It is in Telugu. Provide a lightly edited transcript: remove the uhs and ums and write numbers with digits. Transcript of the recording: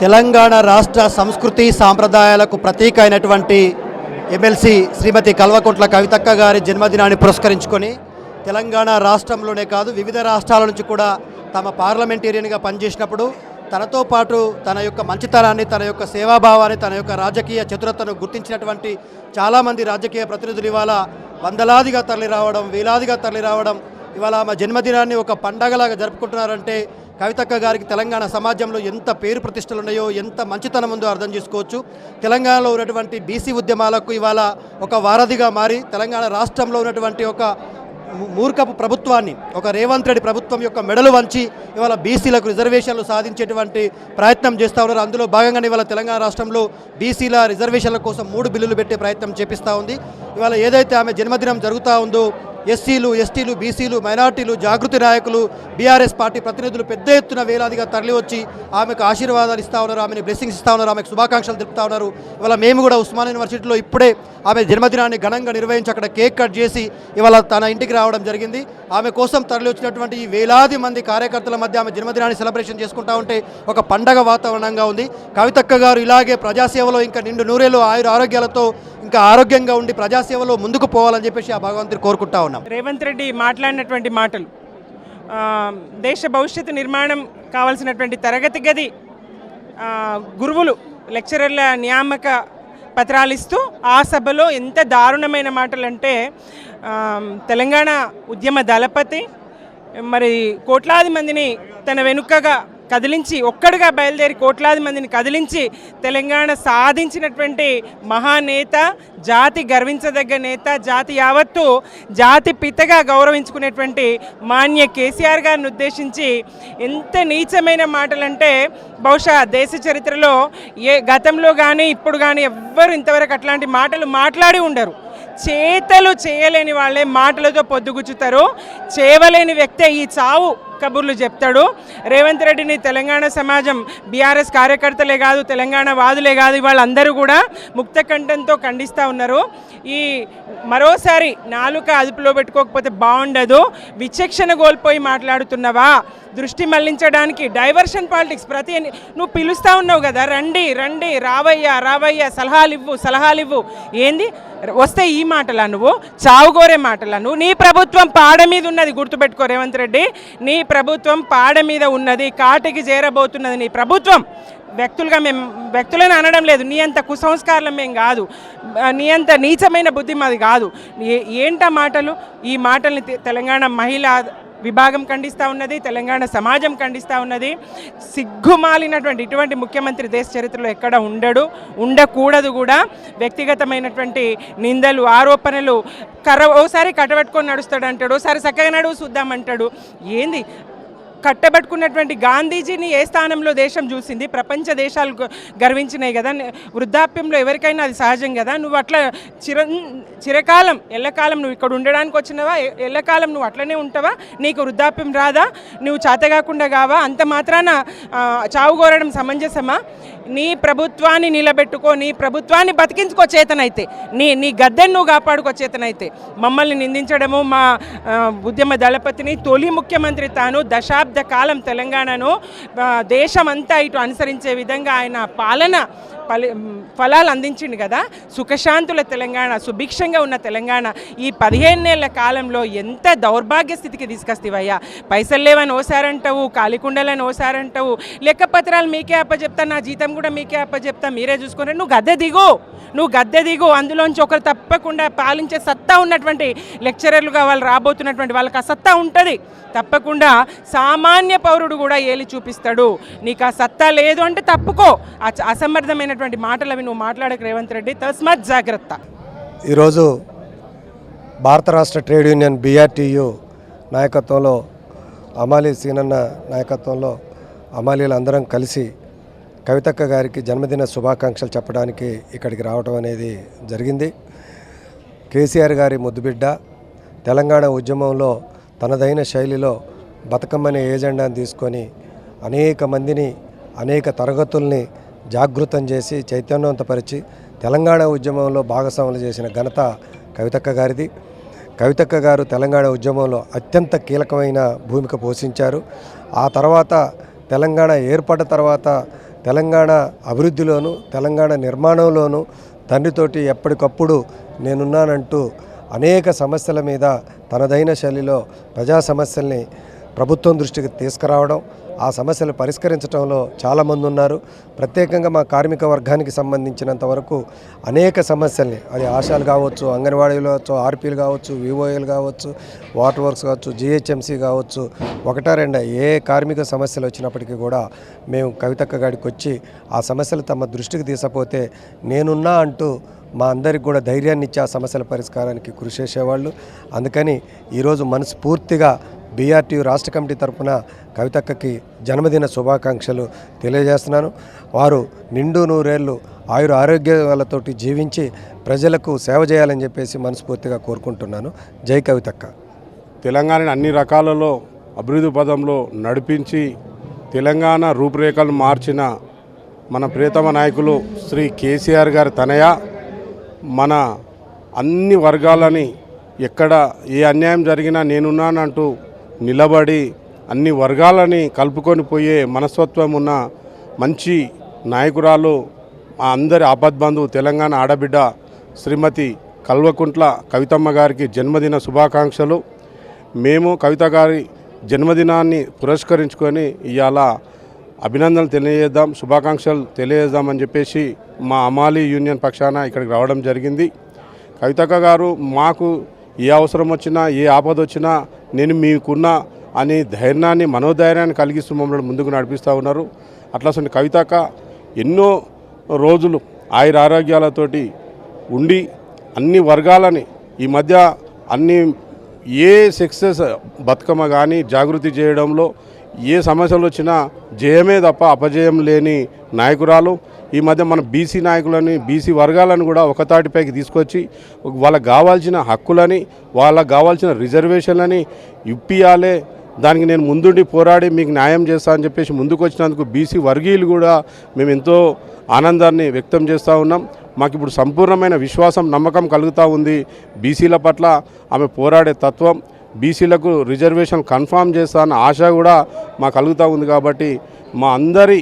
తెలంగాణ రాష్ట్ర సంస్కృతి సాంప్రదాయాలకు ప్రతీక అయినటువంటి ఎమ్మెల్సీ శ్రీమతి కల్వకుంట్ల కవితక్క గారి జన్మదినాన్ని పురస్కరించుకొని తెలంగాణ రాష్ట్రంలోనే కాదు వివిధ రాష్ట్రాల నుంచి కూడా తమ పార్లమెంటేరియన్గా పనిచేసినప్పుడు తనతో పాటు తన యొక్క మంచితనాన్ని, తన యొక్క సేవాభావాన్ని, తన యొక్క రాజకీయ చతురతను గుర్తించినటువంటి చాలామంది రాజకీయ ప్రతినిధులు ఇవాళ వందలాదిగా తరలి రావడం, వేలాదిగా తరలి రావడం, ఇవాళ మా జన్మదినాన్ని ఒక పండగలాగా జరుపుకుంటున్నారంటే కవితక్క గారికి తెలంగాణ సమాజంలో ఎంత పేరు ప్రతిష్టలు ఉన్నాయో, ఎంత మంచితనం ఉందో అర్థం చేసుకోవచ్చు. తెలంగాణలో ఉన్నటువంటి బీసీ ఉద్యమాలకు ఇవాళ ఒక వారధిగా మారి తెలంగాణ రాష్ట్రంలో ఉన్నటువంటి ఒక మూర్ఖపు ప్రభుత్వాన్ని, ఒక రేవంత్ రెడ్డి ప్రభుత్వం యొక్క మెడలు వంచి ఇవాళ బీసీలకు రిజర్వేషన్లు సాధించేటువంటి ప్రయత్నం చేస్తూ ఉన్నారు. అందులో భాగంగానే ఇవాళ తెలంగాణ రాష్ట్రంలో బీసీల రిజర్వేషన్ల కోసం 3 బిల్లులు పెట్టే ప్రయత్నం చేపిస్తూ ఉంది. ఇవాళ ఏదైతే ఆమె జన్మదినం జరుగుతూ ఉందో ఎస్సీలు, ఎస్టీలు, బీసీలు, మైనార్టీలు, జాగృతి నాయకులు, బీఆర్ఎస్ పార్టీ ప్రతినిధులు పెద్ద ఎత్తున వేలాదిగా తరలి వచ్చి ఆమెకు ఆశీర్వాదాలు ఇస్తూ ఉన్నారు, ఆమెను బ్లెస్సింగ్స్ ఇస్తూ ఉన్నారు, ఆమెకు శుభాకాంక్షలు తెలుపుతూ ఉన్నారు. ఇవాళ మేము కూడా ఉస్మాన్ యూనివర్సిటీలో ఇప్పుడే ఆమె జన్మదినాన్ని ఘనంగా నిర్వహించి అక్కడ కేక్ కట్ చేసి ఇవాళ తన ఇంటికి రావడం జరిగింది. ఆమె కోసం తరలి వచ్చినటువంటి ఈ వేలాది మంది కార్యకర్తల మధ్య ఆమె జన్మదినాన్ని సెలబ్రేషన్ చేసుకుంటూ ఉంటే ఒక పండగ వాతావరణంగా ఉంది. కవితక్క గారు ఇలాగే ప్రజాసేవలో ఇంకా నిండు నూరేళ్ళు ఆరోగ్యాలతో ఇంకా ఆరోగ్యంగా ఉండి ప్రజాసేవలో ముందుకు పోవాలని చెప్పేసి ఆ భగవంతుని కోరుకుంటా ఉన్నాం. రేవంత్ రెడ్డి మాట్లాడినటువంటి మాటలు దేశ భవిష్యత్తు నిర్మాణం కావాల్సినటువంటి తరగతి గది గురువులు, లెక్చరర్ల నియామక పత్రాలు ఇస్తూ ఆ సభలో ఎంత దారుణమైన మాటలు అంటే తెలంగాణ ఉద్యమ దళపతి మరి కోట్లాది మందిని తన వెనుకగా కదిలించి, ఒక్కడిగా బయలుదేరి కోట్లాది మందిని కదిలించి తెలంగాణ సాధించినటువంటి మహానేత, జాతి గర్వించదగ్గ నేత, జాతి యావత్తు జాతి పితగా గౌరవించుకునేటువంటి మాన్య కేసీఆర్ గారిని ఉద్దేశించి ఎంత నీచమైన మాటలంటే బహుశా దేశ చరిత్రలో గతంలో కానీ ఇప్పుడు కానీ ఎవ్వరు ఇంతవరకు అట్లాంటి మాటలు మాట్లాడి ఉండరు. చేతలు చేయలేని వాళ్ళే మాటలతో పొద్దుగుచ్చుతారు. చేయలేని వ్యక్తే ఈ చావు కబుర్లు చెప్తాడు. రేవంత్ రెడ్డిని తెలంగాణ సమాజం, బీఆర్ఎస్ కార్యకర్తలే కాదు, తెలంగాణ వాదులే కాదు, వాళ్ళందరూ కూడా ముక్త కంఠంతో ఖండిస్తూ ఉన్నారు. ఈ మరోసారి నాలుక అదుపులో పెట్టుకోకపోతే బాగుండదు. విచక్షణ కోల్పోయి మాట్లాడుతున్నావా? దృష్టి మళ్లించడానికి డైవర్షన్ పాలిటిక్స్ నువ్వు పిలుస్తూ ఉన్నావు కదా, రండి రండి, రావయ్యా, సలహాలు ఇవ్వు. ఏంది వస్తే ఈ మాటలా? నువ్వు చావుగోరే మాటలా? నువ్వు నీ ప్రభుత్వం పాడ మీద ఉన్నది, గుర్తుపెట్టుకో రేవంత్ రెడ్డి. నీ ప్రభుత్వం పాడ మీద ఉన్నది, కాటికి చేరబోతున్నది నీ ప్రభుత్వం. వ్యక్తులను అనడం లేదు, నీ అంత కుసంస్కారం ఏం కాదు, నీ అంత నీచమైన బుద్ధి మాది కాదు. ఏంటా మాటలు? ఈ మాటల్ని తెలంగాణ మహిళా విభాగం ఖండిస్తూ ఉన్నది, తెలంగాణ సమాజం ఖండిస్తూ ఉన్నది. సిగ్గుమాలినటువంటి ఇటువంటి ముఖ్యమంత్రి దేశ చరిత్రలో ఎక్కడ ఉండకూడదు కూడా. వ్యక్తిగతమైనటువంటి నిందలు, ఆరోపణలు, ఓసారి కట్టబెట్టుకొని నడుస్తాడు అంటాడు, ఓసారి చక్కగా నడువు చూద్దామంటాడు. ఏంది? కట్టబెట్టుకున్నటువంటి గాంధీజీని ఏ స్థానంలో దేశం చూసింది? ప్రపంచ దేశాలు గర్వించినాయి కదా. వృద్ధాప్యంలో ఎవరికైనా అది సహజం కదా. నువ్వు అట్లా చిరకాలం ఎల్లకాలం నువ్వు ఇక్కడ ఉండడానికి వచ్చినవా? ఎల్లకాలం నువ్వు అట్లనే ఉంటావా? నీకు వృద్ధాప్యం రాదా? నువ్వు చేతగాకుండా కావా? అంత మాత్రాన చావుగోరడం సమంజసమా? నీ ప్రభుత్వాన్ని నిలబెట్టుకో, నీ ప్రభుత్వాన్ని బతికించుకో చేతనైతే, నీ గద్దెను నువ్వు కాపాడుకో చేతనైతే. మమ్మల్ని నిందించడము, మా ఉద్యమ దళపతిని, తొలి ముఖ్యమంత్రి తాను దశాబ్ద కాలం తెలంగాణను దేశమంతా ఇటు అనుసరించే విధంగా ఆయన పాలన ఫలాలు అందించింది కదా. సుఖశాంతుల తెలంగాణ, సుభిక్షంగా ఉన్న తెలంగాణ ఈ 15 ఏళ్ల కాలంలో ఎంత దౌర్భాగ్య స్థితికి తీసుకొస్తావయ్యా? పైసలు లేవని ఓసారంటావు, కాలికుండలని ఓసారంటావు, లెక్కపత్రాలు మీకే అప్పచెప్తా, నా జీతం కూడా మీకే అప్పచెప్తా, మీరే చూసుకుంటే నువ్వు గద్దె దిగు. అందులోంచి ఒకరు తప్పకుండా పాలించే సత్తా ఉన్నటువంటి లెక్చరర్లుగా వాళ్ళు రాబోతున్నటువంటి వాళ్ళకి ఆ సత్తా ఉంటుంది. తప్పకుండా సామాన్య పౌరుడు కూడా ఏలి చూపిస్తాడు. నీకు ఆ సత్తా లేదు అంటే తప్పుకో. అసమర్థమైనటువంటి మాటలు అవి నువ్వు మాట్లాడక రేవంత్ రెడ్డి, తస్మాత్ జాగ్రత్త. ఈరోజు భారత రాష్ట్ర ట్రేడ్ యూనియన్ BRTU నాయకత్వంలో, అమాలీ సీనన్న నాయకత్వంలో అమాలీలు అందరం కలిసి కవితక్క గారికి జన్మదిన శుభాకాంక్షలు చెప్పడానికి ఇక్కడికి రావడం అనేది జరిగింది. కేసీఆర్ గారి ముద్దుబిడ్డ తెలంగాణ ఉద్యమంలో తనదైన శైలిలో బతుకమ్మనే ఏజెండాను తీసుకొని అనేక మందిని, అనేక తరగతుల్ని జాగృతం చేసి చైతన్యవంతపరిచి తెలంగాణ ఉద్యమంలో భాగస్వాములు చేసిన ఘనత కవితక్క గారిది. కవితక్క గారు తెలంగాణ ఉద్యమంలో అత్యంత కీలకమైన భూమిక పోషించారు. ఆ తర్వాత తెలంగాణ ఏర్పడ్డ తర్వాత తెలంగాణ అభివృద్ధిలోను తెలంగాణ నిర్మాణంలోనూ తండ్రితోటి ఎప్పటికప్పుడు నేనున్నానంటూ అనేక సమస్యల మీద తనదైన శైలిలో ప్రజా సమస్యల్ని ప్రభుత్వం దృష్టికి తీసుకురావడం, ఆ సమస్యలు పరిష్కరించడంలో చాలామంది ఉన్నారు. ప్రత్యేకంగా మా కార్మిక వర్గానికి సంబంధించినంత వరకు అనేక సమస్యల్ని, అది ఆశాలు కావచ్చు, అంగన్వాడీలు కావచ్చు, ఆర్పీలు కావచ్చు, వివోఏలు కావచ్చు, వాటర్ వర్క్స్ కావచ్చు, జిహెచ్ఎంసీ కావచ్చు, ఒకటా రెండా ఏ కార్మిక సమస్యలు వచ్చినప్పటికీ కూడా మేము కవితక్క గారికి వచ్చి ఆ సమస్యలు తమ దృష్టికి తీసుకపోతే నేనున్నా అంటూ మా అందరికి కూడా ధైర్యాన్ని ఇచ్చి ఆ సమస్యల పరిష్కారానికి కృషి చేసేవాళ్ళు. అందుకని ఈరోజు మనస్ఫూర్తిగా బీఆర్టీయూ రాష్ట్ర కమిటీ తరఫున కవితక్కకి జన్మదిన శుభాకాంక్షలు తెలియజేస్తున్నాను. వారు నిండు నూరేళ్ళు ఆరోగ్యాలతోటి జీవించి ప్రజలకు సేవ చేయాలని చెప్పేసి మనస్ఫూర్తిగా కోరుకుంటున్నాను. జై కవితక్క. తెలంగాణని అన్ని రకాలలో అభివృద్ధి పదంలో నడిపించి తెలంగాణ రూపురేఖలు మార్చిన మన ప్రియతమ నాయకులు శ్రీ కేసీఆర్ గారి తనయ మన అన్ని వర్గాలని ఎక్కడ ఏ అన్యాయం జరిగినా నేనున్నానంటూ నిలబడి అన్ని వర్గాలని కలుపుకొని పోయే మనస్తత్వం ఉన్న మంచి నాయకురాలు మా అందరి ఆపద్బంధువు తెలంగాణ ఆడబిడ్డ శ్రీమతి కల్వకుంట్ల కవితమ్మ గారికి జన్మదిన శుభాకాంక్షలు. మేము కవిత గారి జన్మదినాన్ని పురస్కరించుకొని ఇవాళ అభినందనలు తెలియజేద్దాం, శుభాకాంక్షలు తెలియజేద్దామని చెప్పేసి మా అమాలి యూనియన్ పక్షాన ఇక్కడికి రావడం జరిగింది. కవితక్క గారు మాకు ఏ అవసరం వచ్చినా ఏ ఆపద వచ్చినా నేను మీకున్నా అని ధైర్యాన్ని మనోధైర్యాన్ని కలిగిస్తూ మమ్మల్ని ముందుకు నడిపిస్తూ ఉన్నారు. అట్లా కవితక్క ఎన్నో రోజులు ఆరోగ్యాలతోటి ఉండి అన్ని వర్గాలని ఈ మధ్య అన్ని ఏ సక్సెస్ బతుకమ్మ కానీ జాగృతి చేయడంలో ఏ సమస్యలు వచ్చినా జయమే తప్ప అపజయం లేని నాయకురాలు. ఈ మధ్య మన బీసీ నాయకులని బీసీ వర్గాలను కూడా ఒకతాటిపైకి తీసుకొచ్చి వాళ్ళకు కావాల్సిన హక్కులని వాళ్ళకు కావాల్సిన రిజర్వేషన్లని ఇప్పియాలే, దానికి నేను ముందుండి పోరాడి మీకు న్యాయం చేస్తా అని చెప్పేసి ముందుకు వచ్చినందుకు బీసీ వర్గీయులు కూడా మేము ఎంతో ఆనందాన్ని వ్యక్తం చేస్తూ ఉన్నాం. మాకు ఇప్పుడు సంపూర్ణమైన విశ్వాసం నమ్మకం కలుగుతూ ఉంది బీసీల పట్ల. ఆమె పోరాడే తత్వం, బీసీలకు రిజర్వేషన్ కన్ఫామ్ చేస్తా అన్న ఆశ కూడా మాకు కలుగుతూ ఉంది. కాబట్టి మా అందరి